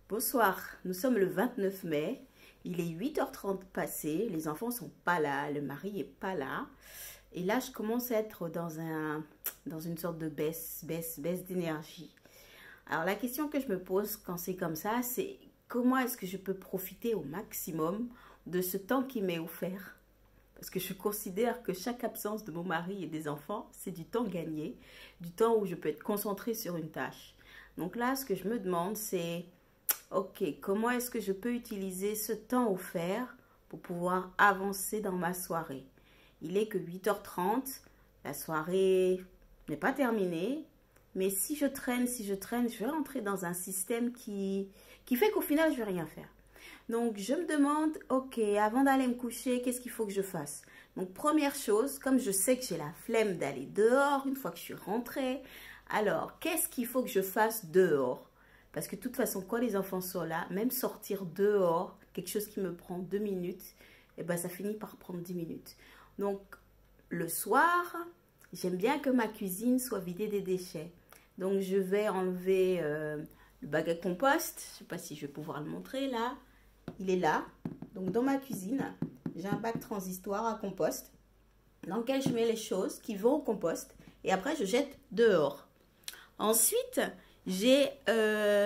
Bonsoir, nous sommes le 29 mai, il est 8h30 passé, les enfants sont pas là, le mari est pas là. Et là, je commence à être dans une sorte de baisse d'énergie. Alors la question que je me pose quand c'est comme ça, c'est comment est-ce que je peux profiter au maximum de ce temps qui m'est offert? Parce que je considère que chaque absence de mon mari et des enfants, c'est du temps gagné, du temps où je peux être concentrée sur une tâche. Donc là, ce que je me demande, c'est, ok, comment est-ce que je peux utiliser ce temps offert pour pouvoir avancer dans ma soirée? Il est que 8h30, la soirée n'est pas terminée, mais si je traîne, je vais rentrer dans un système qui fait qu'au final, je ne vais rien faire. Donc, je me demande, ok, avant d'aller me coucher, qu'est-ce qu'il faut que je fasse? Donc, première chose, comme je sais que j'ai la flemme d'aller dehors, une fois que je suis rentrée, alors, qu'est-ce qu'il faut que je fasse dehors? Parce que de toute façon, quand les enfants sont là, même sortir dehors, quelque chose qui me prend 2 minutes, eh ben, ça finit par prendre 10 minutes. Donc, le soir, j'aime bien que ma cuisine soit vidée des déchets. Donc, je vais enlever le bac à compost. Je ne sais pas si je vais pouvoir le montrer là. Il est là. Donc, dans ma cuisine, j'ai un bac transistoire à compost dans lequel je mets les choses qui vont au compost. Et après, je jette dehors. Ensuite, j'ai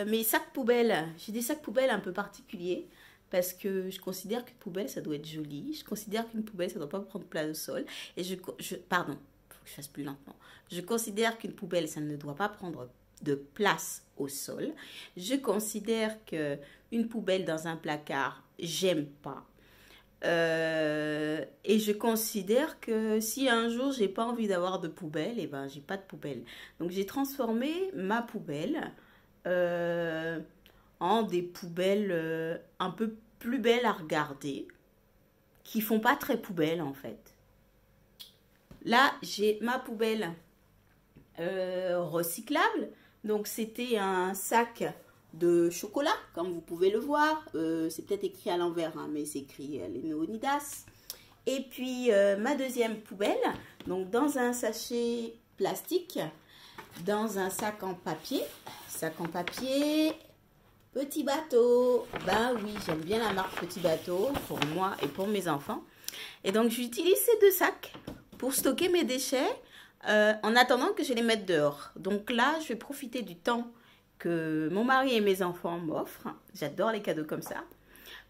mes sacs poubelles. J'ai des sacs poubelles un peu particuliers parce que je considère qu'une poubelle, ça doit être joli. Je considère qu'une poubelle, ça ne doit pas prendre place au sol. Et pardon, il faut que je fasse plus lentement. Je considère qu'une poubelle, ça ne doit pas prendre de place au sol. Je considère qu'une poubelle dans un placard, j'aime pas. Et je considère que si un jour j'ai pas envie d'avoir de poubelle, et ben j'ai pas de poubelle. Donc j'ai transformé ma poubelle en des poubelles un peu plus belles à regarder, qui font pas très poubelle en fait. Là j'ai ma poubelle recyclable. Donc c'était un sac de chocolat, comme vous pouvez le voir. C'est peut-être écrit à l'envers, hein, mais c'est écrit Leonidas. Et puis ma deuxième poubelle, donc dans un sachet plastique, dans un sac en papier. Sac en papier, Petit Bateau. Ben oui, j'aime bien la marque Petit Bateau pour moi et pour mes enfants. Et donc j'utilise ces deux sacs pour stocker mes déchets en attendant que je les mette dehors. Donc là, je vais profiter du temps que mon mari et mes enfants m'offrent. J'adore les cadeaux comme ça.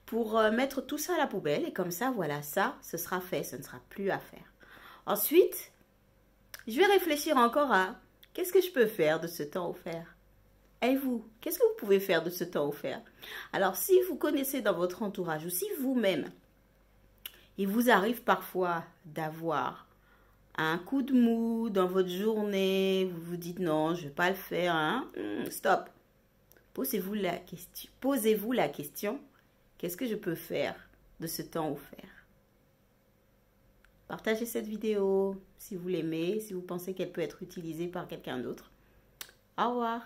Pour mettre tout ça à la poubelle. Et comme ça, voilà, ça, ce sera fait. Ce ne sera plus à faire. Ensuite, je vais réfléchir encore à qu'est-ce que je peux faire de ce temps offert. Et vous, qu'est-ce que vous pouvez faire de ce temps offert? Alors, si vous connaissez dans votre entourage ou si vous-même, il vous arrive parfois d'avoir un coup de mou dans votre journée, vous vous dites non, je ne vais pas le faire, hein? Stop. Posez-vous la question, qu'est-ce que je peux faire de ce temps offert? Partagez cette vidéo si vous l'aimez, si vous pensez qu'elle peut être utilisée par quelqu'un d'autre. Au revoir.